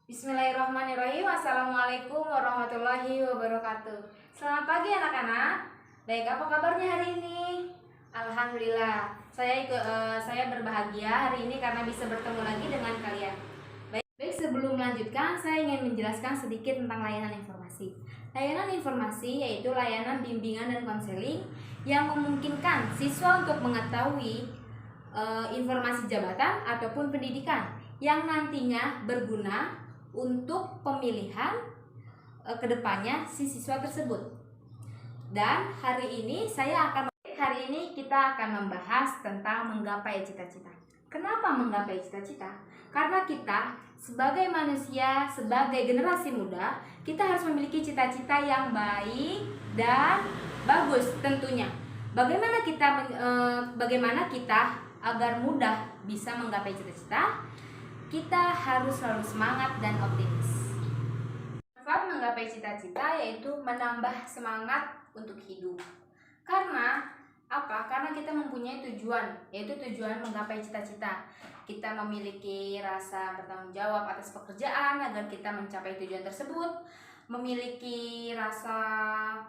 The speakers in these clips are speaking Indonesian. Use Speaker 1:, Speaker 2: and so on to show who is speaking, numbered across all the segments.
Speaker 1: Bismillahirrahmanirrahim. Assalamualaikum warahmatullahi wabarakatuh. Selamat pagi anak-anak. Baik, apa kabarnya hari ini? Alhamdulillah. Saya berbahagia hari ini karena bisa bertemu lagi dengan kalian. Baik, sebelum melanjutkan, saya ingin menjelaskan sedikit tentang layanan informasi. Layanan informasi yaitu layanan bimbingan dan konseling yang memungkinkan siswa untuk mengetahui informasi jabatan ataupun pendidikan yang nantinya berguna untuk pemilihan kedepannya si siswa tersebut. Dan hari ini kita akan membahas tentang menggapai cita-cita. Kenapa menggapai cita-cita? Karena kita sebagai manusia, sebagai generasi muda, kita harus memiliki cita-cita yang baik dan bagus tentunya. Bagaimana kita agar mudah bisa menggapai cita-cita? Kita harus selalu semangat dan optimis. Manfaat menggapai cita-cita yaitu menambah semangat untuk hidup. Karena apa? Karena kita mempunyai tujuan, yaitu tujuan menggapai cita-cita. Kita memiliki rasa bertanggung jawab atas pekerjaan agar kita mencapai tujuan tersebut, memiliki rasa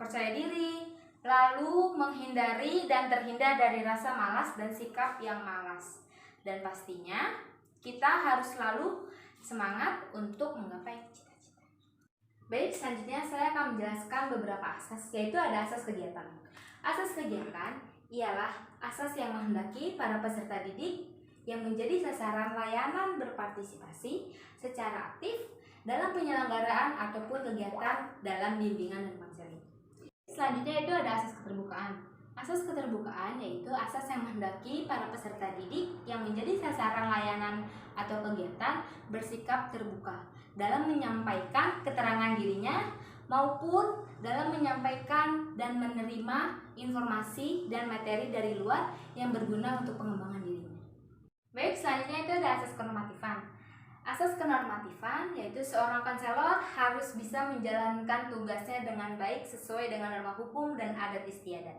Speaker 1: percaya diri, lalu menghindari dan terhindar dari rasa malas dan sikap yang malas. Dan pastinya kita harus selalu semangat untuk menggapai cita-cita. Baik, selanjutnya saya akan menjelaskan beberapa asas, yaitu ada asas kegiatan. Asas kegiatan ialah asas yang menghendaki para peserta didik yang menjadi sasaran layanan berpartisipasi secara aktif dalam penyelenggaraan ataupun kegiatan dalam bimbingan dan konseling. Selanjutnya itu ada asas keterbukaan. Asas keterbukaan yaitu asas yang menghendaki para peserta didik yang menjadi sasaran layanan atau kegiatan bersikap terbuka dalam menyampaikan keterangan dirinya maupun dalam menyampaikan dan menerima informasi dan materi dari luar yang berguna untuk pengembangan dirinya. Baik, selanjutnya itu ada asas kenormatifan. Asas kenormatifan yaitu seorang konselor harus bisa menjalankan tugasnya dengan baik sesuai dengan norma hukum dan adat istiadat.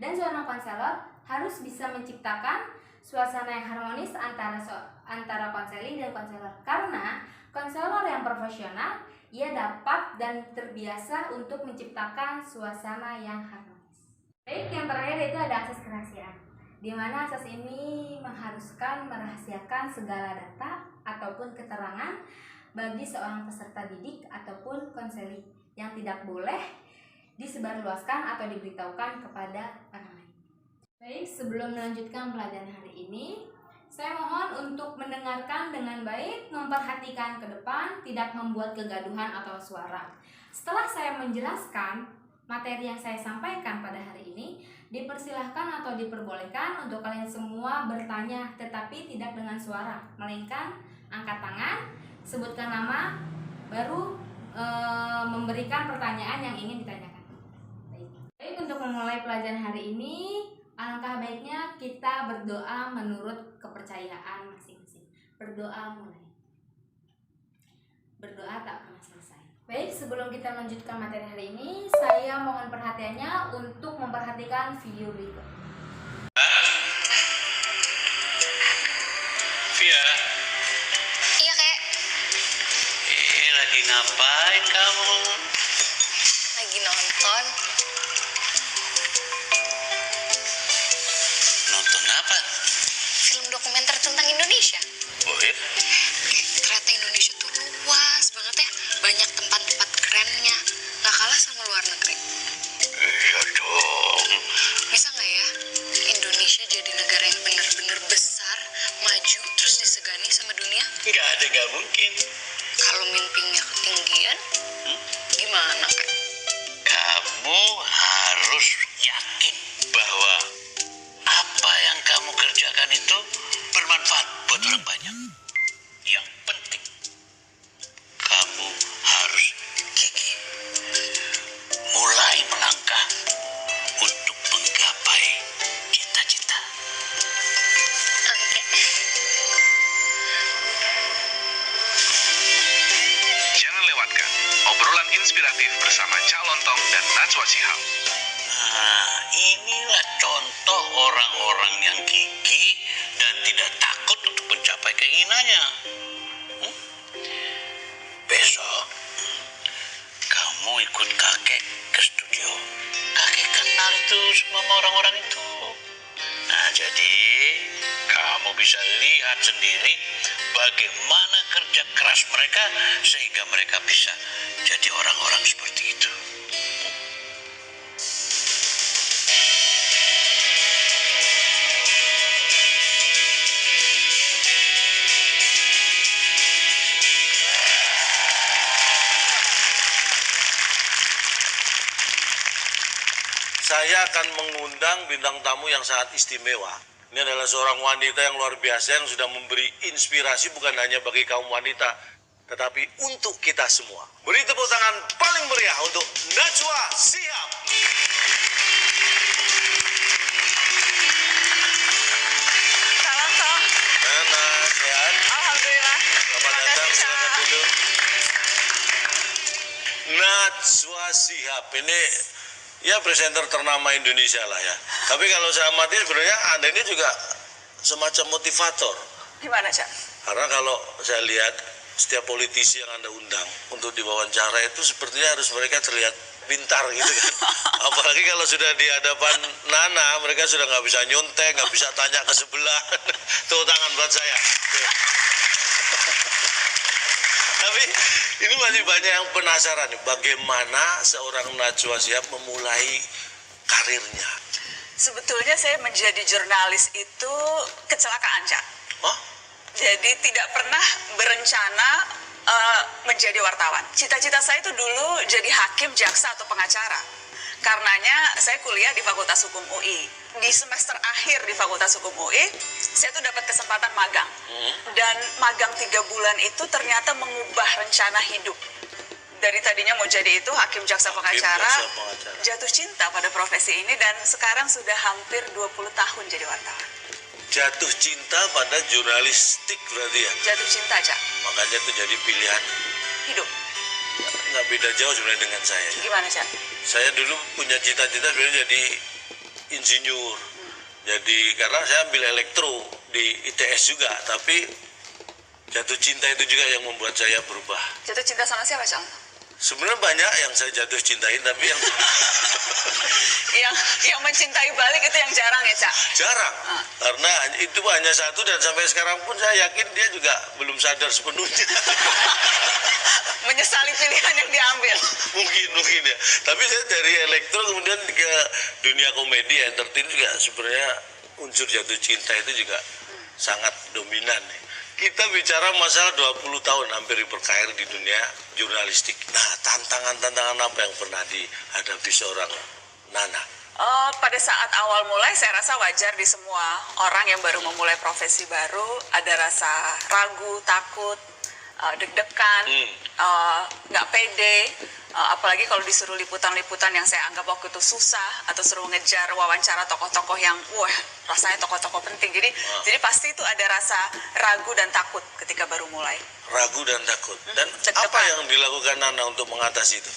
Speaker 1: Dan seorang konselor harus bisa menciptakan suasana yang harmonis antara konseling dan konselor. Karena konselor yang profesional, ia dapat dan terbiasa untuk menciptakan suasana yang harmonis. Baik, yang terakhir itu ada asas kerahasiaan, di mana asas ini mengharuskan merahasiakan segala data ataupun keterangan bagi seorang peserta didik ataupun konseling yang tidak boleh disebarluaskan atau diberitahukan kepada orang lain. Baik, sebelum melanjutkan pelajaran hari ini, saya mohon untuk mendengarkan dengan baik, memperhatikan ke depan, tidak membuat kegaduhan atau suara. Setelah saya menjelaskan materi yang saya sampaikan pada hari ini, dipersilahkan atau diperbolehkan untuk kalian semua bertanya, tetapi tidak dengan suara, melainkan angkat tangan, sebutkan nama, baru memberikan pertanyaan yang ingin ditanyakan. Baik, untuk memulai pelajaran hari ini, alangkah baiknya kita berdoa menurut kepercayaan masing-masing. Berdoa mulai. Berdoa tak pernah selesai. Baik, sebelum kita melanjutkan materi hari ini, saya mohon perhatiannya untuk memperhatikan video berikut.
Speaker 2: Via.
Speaker 3: Iya, Kak.
Speaker 2: Lagi ngapain kamu?
Speaker 3: Lagi nonton.
Speaker 2: Nonton apa?
Speaker 3: Film dokumenter tentang Indonesia.
Speaker 2: Oh ya?
Speaker 3: Ternyata Indonesia tuh luas banget ya. Banyak tempat-tempat kerennya. Gak kalah sama luar negeri.
Speaker 2: Iya dong.
Speaker 3: Bisa gak ya Indonesia jadi negara yang bener-bener besar, maju, terus disegani sama dunia?
Speaker 2: Nggak ada, nggak mungkin.
Speaker 3: Kalau mimpinya ketinggian, gimana, Kak?
Speaker 2: Kamu harus yakin bahwa apa yang kamu kerjakan itu bermanfaat buat orang banyak. Yang penting, kamu harus gigih. Mulai melangkah untuk menggapai cita-cita.
Speaker 3: Oke.
Speaker 4: Jangan lewatkan obrolan inspiratif bersama Cak Lontong dan Najwa Shihab.
Speaker 2: Nah, inilah contoh orang-orang yang gigih dan tidak takut untuk mencapai keinginannya. orang-orang itu. Nah, jadi kamu bisa lihat sendiri bagaimana kerja keras mereka sehingga mereka bisa jadi orang-orang seperti itu.
Speaker 5: Saya akan mengundang bintang tamu yang sangat istimewa. Ini adalah seorang wanita yang luar biasa yang sudah memberi inspirasi bukan hanya bagi kaum wanita, tetapi untuk kita semua. Beri tepuk tangan paling meriah untuk Najwa Shihab.
Speaker 3: Salam, Tok.
Speaker 5: Nana, sehat?
Speaker 3: Alhamdulillah.
Speaker 5: Selamat datang, silakan duduk. Najwa Shihab ini ya presenter ternama Indonesia lah ya. Tapi kalau saya amati sebenarnya Anda ini juga semacam motivator.
Speaker 3: Gimana, Cak?
Speaker 5: Karena kalau saya lihat setiap politisi yang Anda undang untuk diwawancara itu sepertinya harus mereka terlihat pintar gitu kan. Apalagi kalau sudah di hadapan Nana, mereka sudah nggak bisa nyontek, nggak bisa tanya ke sebelah. Tepuk tangan buat saya. Tapi ini masih banyak yang penasaran nih, bagaimana seorang Najwa Shihab memulai karirnya.
Speaker 3: Sebetulnya saya menjadi jurnalis itu kecelakaan, Cak.
Speaker 5: Oh?
Speaker 3: Jadi tidak pernah berencana menjadi wartawan. Cita-cita saya itu dulu jadi hakim, jaksa, atau pengacara. Karenanya saya kuliah di Fakultas Hukum UI. Di semester akhir di Fakultas Hukum UI, saya tuh dapat kesempatan magang. Dan magang 3 bulan itu ternyata mengubah rencana hidup. Dari tadinya mau jadi itu hakim, jaksa, pengacara, jatuh cinta pada profesi ini, dan sekarang sudah hampir 20 tahun jadi wartawan.
Speaker 5: Jatuh cinta pada jurnalistik berarti ya?
Speaker 3: Jatuh cinta, Cak.
Speaker 5: Makanya itu jadi pilihan.
Speaker 3: Hidup.
Speaker 5: Nggak beda jauh sebenarnya dengan saya.
Speaker 3: Gimana, Cak?
Speaker 5: Saya dulu punya cita-cita sebenarnya jadi insinyur. Jadi karena saya ambil elektro di ITS juga, tapi jatuh cinta itu juga yang membuat saya berubah.
Speaker 3: Jatuh cinta sama siapa, Cak?
Speaker 5: Sebenarnya banyak yang saya jatuh cintain, tapi yang
Speaker 3: yang mencintai balik itu yang jarang ya, Cak?
Speaker 5: jarang. Karena itu hanya satu dan sampai sekarang pun saya yakin dia juga belum sadar sepenuhnya.
Speaker 3: Menyesali pilihan yang diambil.
Speaker 5: mungkin ya. Tapi saya dari elektro kemudian ke dunia komedi, entertain juga sebenarnya unsur jatuh cinta itu juga sangat dominan nih. Kita bicara masalah 20 tahun hampir berkarir di dunia jurnalistik. Nah, tantangan-tantangan apa yang pernah dihadapi seorang Nana?
Speaker 3: Pada saat awal mulai saya rasa wajar di semua orang yang baru memulai profesi baru, ada rasa ragu, takut, deg-degan, nggak pede, apalagi kalau disuruh liputan-liputan yang saya anggap waktu itu susah, atau suruh ngejar wawancara tokoh-tokoh yang wah rasanya tokoh-tokoh penting. Jadi pasti itu ada rasa ragu dan takut ketika baru mulai.
Speaker 5: Ragu dan takut. Dan apa yang dilakukan Nana untuk mengatasi itu?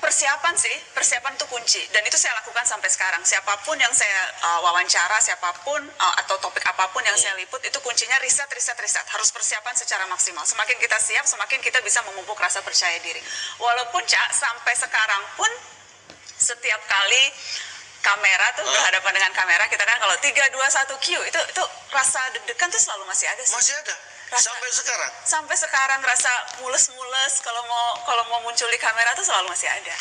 Speaker 5: Persiapan itu kunci, dan itu saya lakukan sampai sekarang. Siapapun yang saya wawancara, siapapun atau topik apapun yang saya liput, itu kuncinya riset. Harus persiapan secara maksimal. Semakin kita siap, semakin kita bisa memupuk rasa percaya diri. Walaupun, Cak, sampai sekarang pun setiap kali kamera tuh berhadapan dengan kamera, kita kan kalau 3, 2, 1 Q itu rasa deg-degan tuh selalu masih ada sih. Masih ada? Sampai sekarang?
Speaker 3: Sampai sekarang rasa mules-mules kalau mau muncul di kamera tuh selalu masih ada.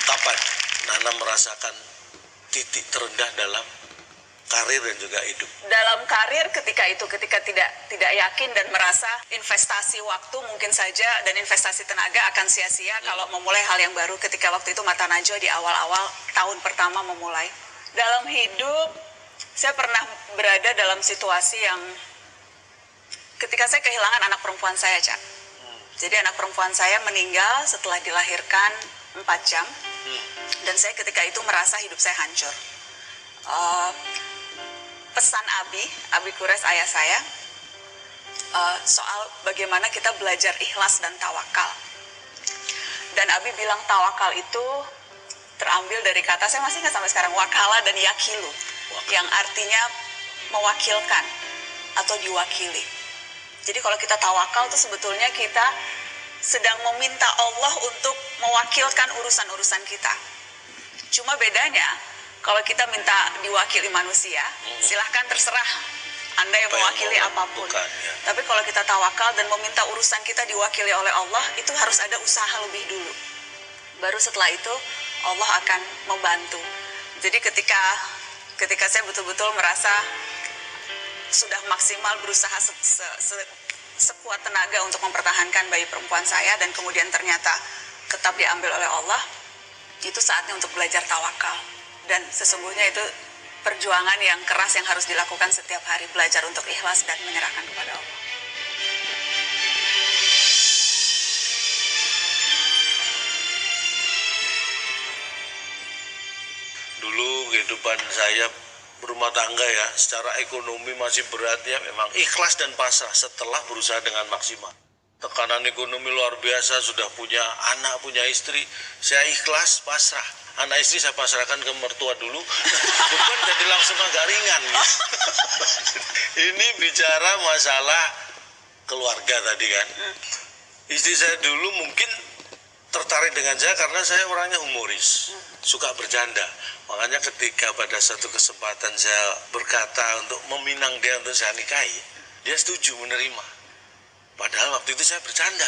Speaker 5: Kapan Nana merasakan titik terendah dalam karir dan juga hidup?
Speaker 3: Dalam karir ketika tidak yakin dan merasa investasi waktu mungkin saja dan investasi tenaga akan sia-sia kalau memulai hal yang baru, ketika waktu itu Mata Najwa di awal-awal tahun pertama memulai. Dalam hidup saya pernah berada dalam situasi yang ketika saya kehilangan anak perempuan saya, Cak. Jadi anak perempuan saya meninggal setelah dilahirkan 4 jam. Dan saya ketika itu merasa hidup saya hancur. Pesan Abi Kures, ayah saya, soal bagaimana kita belajar ikhlas dan tawakal. Dan Abi bilang tawakal itu terambil dari kata, saya masih ingat sampai sekarang, wakala dan yakilu, yang artinya mewakilkan atau diwakili. Jadi kalau kita tawakal itu sebetulnya kita sedang meminta Allah untuk mewakilkan urusan-urusan kita.
Speaker 5: Cuma bedanya kalau kita minta diwakili manusia, silahkan terserah Anda yang
Speaker 2: Apa yang
Speaker 5: mewakili
Speaker 2: mau
Speaker 5: apapun.
Speaker 2: bukan, ya.
Speaker 5: Tapi kalau kita tawakal dan meminta urusan kita diwakili oleh Allah, itu harus ada usaha lebih dulu. Baru setelah itu Allah akan membantu. Jadi ketika saya betul-betul merasa sudah maksimal berusaha sekuat tenaga untuk mempertahankan bayi perempuan saya dan kemudian ternyata tetap diambil oleh Allah, itu saatnya untuk belajar tawakal. Dan sesungguhnya itu perjuangan yang keras yang harus dilakukan setiap hari, belajar untuk ikhlas dan menyerahkan kepada Allah.
Speaker 2: Dulu kehidupan saya berumah tangga ya, secara ekonomi masih berat ya, memang ikhlas dan pasrah setelah berusaha dengan maksimal. Tekanan ekonomi luar biasa, sudah punya anak, punya istri, saya ikhlas, pasrah. Anak istri saya pasrahkan ke mertua dulu, bukan jadi langsung agak ringan. Gitu. Ini bicara masalah keluarga tadi kan. Istri saya dulu mungkin tertarik dengan saya karena saya orangnya humoris, suka bercanda. Makanya ketika pada satu kesempatan saya berkata untuk meminang dia untuk saya nikahi, dia setuju menerima. Padahal waktu itu saya bercanda.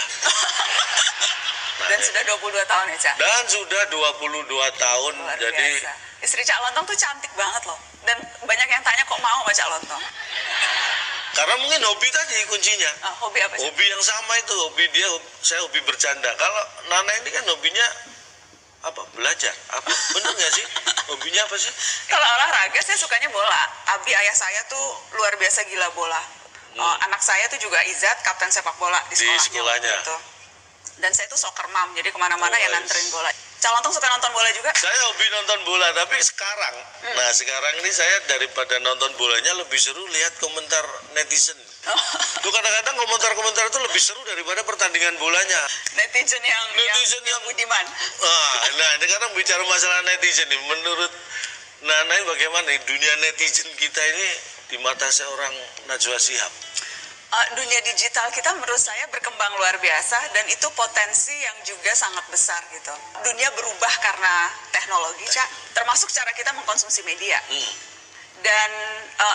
Speaker 5: Dan sudah 22 tahun ya, Cak?
Speaker 2: Dan sudah 22 tahun.
Speaker 5: Luar
Speaker 2: jadi
Speaker 5: biasa. Istri Cak Lontong tuh cantik banget loh. Dan banyak yang tanya kok mau sama Cak Lontong.
Speaker 2: karena mungkin hobi tadi kuncinya.
Speaker 5: Hobi apa sih?
Speaker 2: Hobi yang sama itu, hobi dia, saya hobi bercanda. Kalau Nana ini kan hobinya apa? Belajar. Apa? Bener nggak sih? Hobinya apa sih?
Speaker 5: Kalau olahraga saya sukanya bola. Abi ayah saya tuh luar biasa gila bola. Anak saya tuh juga Izat, kapten sepak bola di sekolahnya. Gitu. Dan saya tuh soccer mom, jadi kemana-mana yang nganterin bola. Calontong suka nonton bola juga?
Speaker 2: Saya hobi nonton bola, tapi sekarang, nah sekarang ini saya daripada nonton bolanya lebih seru lihat komentar netizen. Tuh kadang-kadang komentar-komentar itu lebih seru daripada pertandingan bolanya.
Speaker 5: Netizen yang budiman.
Speaker 2: Nah, ini sekarang bicara masalah netizen nih, menurut Nana bagaimana nih dunia netizen kita ini di mata seorang Najwa Shihab?
Speaker 5: Dunia digital kita menurut saya berkembang luar biasa dan itu potensi yang juga sangat besar gitu. Dunia berubah karena teknologi, Cak, termasuk cara kita mengkonsumsi media. Dan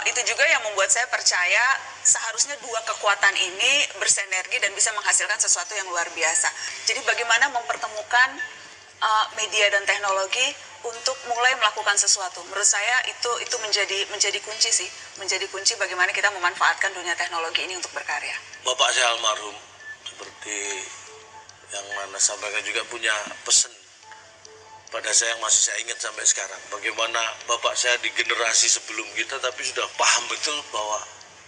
Speaker 5: itu juga yang membuat saya percaya seharusnya dua kekuatan ini bersinergi dan bisa menghasilkan sesuatu yang luar biasa. Jadi bagaimana mempertemukan media dan teknologi untuk mulai melakukan sesuatu. Menurut saya itu menjadi kunci sih, menjadi kunci bagaimana kita memanfaatkan dunia teknologi ini untuk berkarya.
Speaker 2: Bapak saya almarhum, seperti yang Nana sampaikan, juga punya pesan pada saya yang masih saya ingat sampai sekarang. Bagaimana bapak saya di generasi sebelum kita tapi sudah paham betul bahwa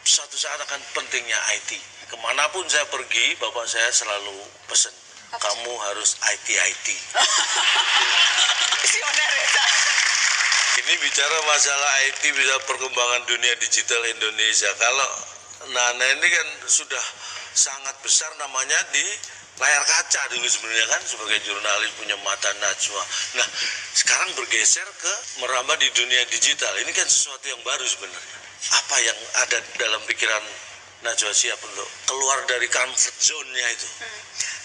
Speaker 2: suatu saat akan pentingnya IT. Kemanapun saya pergi, bapak saya selalu pesan, kamu harus IT.
Speaker 5: Visioner ya, Cak.
Speaker 2: Ini bicara masalah IT, bisa perkembangan dunia digital Indonesia. Kalau Nana ini kan sudah sangat besar namanya di layar kaca dulu sebenarnya kan, sebagai jurnalis punya mata Najwa. Nah, sekarang bergeser ke merambah di dunia digital. Ini kan sesuatu yang baru sebenarnya. Apa yang ada dalam pikiran Najwa Shihab untuk keluar dari comfort zone-nya itu?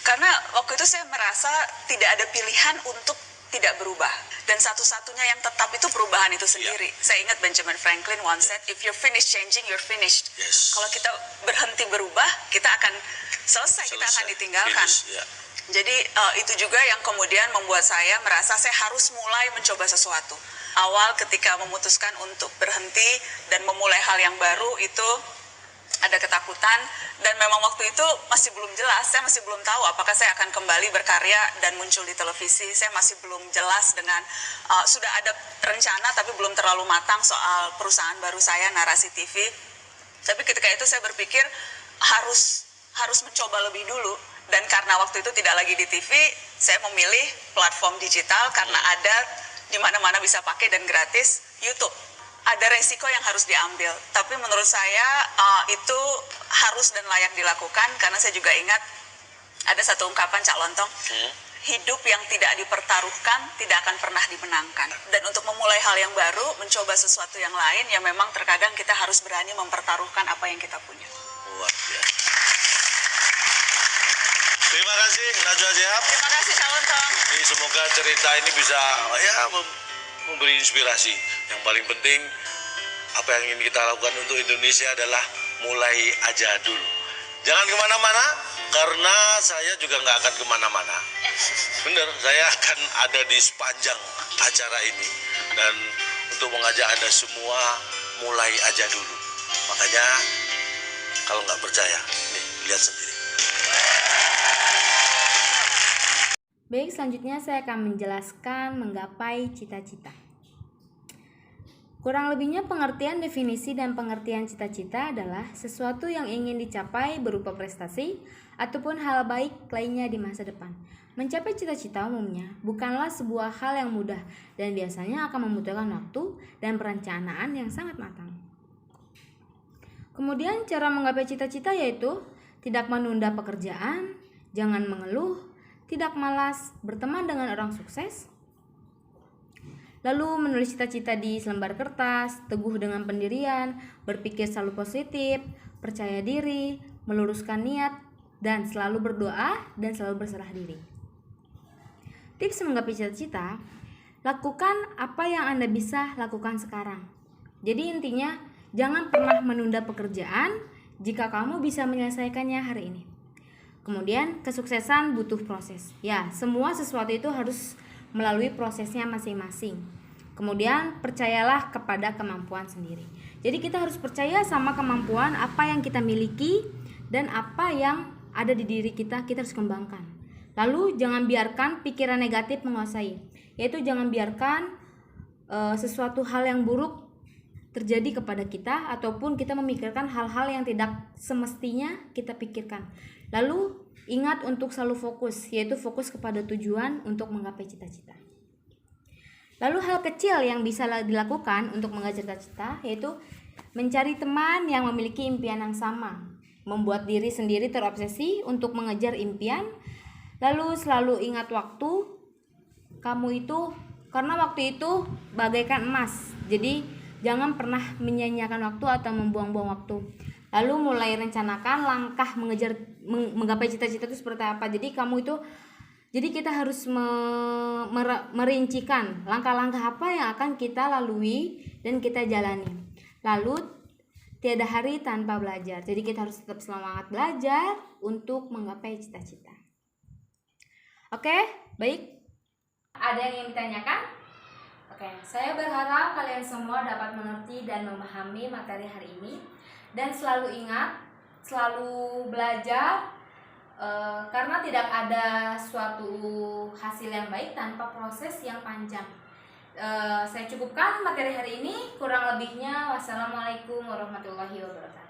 Speaker 5: Karena waktu itu saya merasa tidak ada pilihan untuk tidak berubah. Dan satu-satunya yang tetap itu perubahan itu sendiri. Saya ingat Benjamin Franklin once said, if you're finished changing, you're finished.
Speaker 2: Yes.
Speaker 5: Kalau kita berhenti berubah, kita akan selesai. Kita akan ditinggalkan. Jadi itu juga yang kemudian membuat saya merasa saya harus mulai mencoba sesuatu. Awal ketika memutuskan untuk berhenti dan memulai hal yang baru itu ada ketakutan, dan memang waktu itu masih belum jelas, saya masih belum tahu apakah saya akan kembali berkarya dan muncul di televisi. Saya masih belum jelas dengan, sudah ada rencana tapi belum terlalu matang soal perusahaan baru saya, Narasi TV. Tapi ketika itu saya berpikir harus mencoba lebih dulu, dan karena waktu itu tidak lagi di TV, saya memilih platform digital karena ada di mana-mana bisa pakai dan gratis, YouTube. Ada resiko yang harus diambil, tapi menurut saya itu harus dan layak dilakukan, karena saya juga ingat ada satu ungkapan Cak Lontong, hidup yang tidak dipertaruhkan tidak akan pernah dimenangkan. Dan untuk memulai hal yang baru, mencoba sesuatu yang lain, ya memang terkadang kita harus berani mempertaruhkan apa yang kita punya.
Speaker 2: Luar biasa. Terima kasih Najwa Shihab.
Speaker 5: Terima kasih Cak Lontong.
Speaker 2: Semoga cerita ini bisa memberi inspirasi. Yang paling penting, apa yang ingin kita lakukan untuk Indonesia adalah mulai aja dulu. Jangan kemana-mana, karena saya juga nggak akan kemana-mana. Bener, saya akan ada di sepanjang acara ini. Dan untuk mengajak Anda semua, mulai aja dulu. Makanya, kalau nggak percaya, nih, lihat sendiri.
Speaker 1: Baik, selanjutnya saya akan menjelaskan menggapai cita-cita. Kurang lebihnya pengertian definisi dan pengertian cita-cita adalah sesuatu yang ingin dicapai berupa prestasi ataupun hal baik lainnya di masa depan. Mencapai cita-cita umumnya bukanlah sebuah hal yang mudah dan biasanya akan membutuhkan waktu dan perencanaan yang sangat matang. Kemudian cara menggapai cita-cita yaitu tidak menunda pekerjaan, jangan mengeluh, tidak malas, berteman dengan orang sukses, lalu menulis cita-cita di selembar kertas, teguh dengan pendirian, berpikir selalu positif, percaya diri, meluruskan niat, dan selalu berdoa dan selalu berserah diri. Tips menggapai cita-cita, lakukan apa yang Anda bisa lakukan sekarang. Jadi intinya, jangan pernah menunda pekerjaan jika kamu bisa menyelesaikannya hari ini. Kemudian, kesuksesan butuh proses. Ya, semua sesuatu itu harus melalui prosesnya masing-masing. Kemudian, percayalah kepada kemampuan sendiri. Jadi kita harus percaya sama kemampuan apa yang kita miliki dan apa yang ada di diri kita harus kembangkan. Lalu, jangan biarkan pikiran negatif menguasai. Yaitu jangan biarkan sesuatu hal yang buruk terjadi kepada kita ataupun kita memikirkan hal-hal yang tidak semestinya kita pikirkan. Lalu ingat untuk selalu fokus, yaitu fokus kepada tujuan untuk menggapai cita-cita. Lalu hal kecil yang bisa dilakukan untuk menggapai cita-cita yaitu mencari teman yang memiliki impian yang sama, membuat diri sendiri terobsesi untuk mengejar impian, lalu selalu ingat waktu kamu itu, karena waktu itu bagaikan emas. Jadi jangan pernah menyia-nyiakan waktu atau membuang-buang waktu. Lalu mulai rencanakan langkah menggapai cita-cita itu seperti apa. Jadi kita harus merincikan langkah-langkah apa yang akan kita lalui dan kita jalani. Lalu tiada hari tanpa belajar. Jadi kita harus tetap semangat belajar untuk menggapai cita-cita. Oke, baik. Ada yang ingin ditanyakan? Oke, saya berharap kalian semua dapat mengerti dan memahami materi hari ini. Dan selalu ingat, selalu belajar, karena tidak ada suatu hasil yang baik tanpa proses yang panjang. Saya cukupkan materi hari ini, kurang lebihnya wassalamualaikum warahmatullahi wabarakatuh.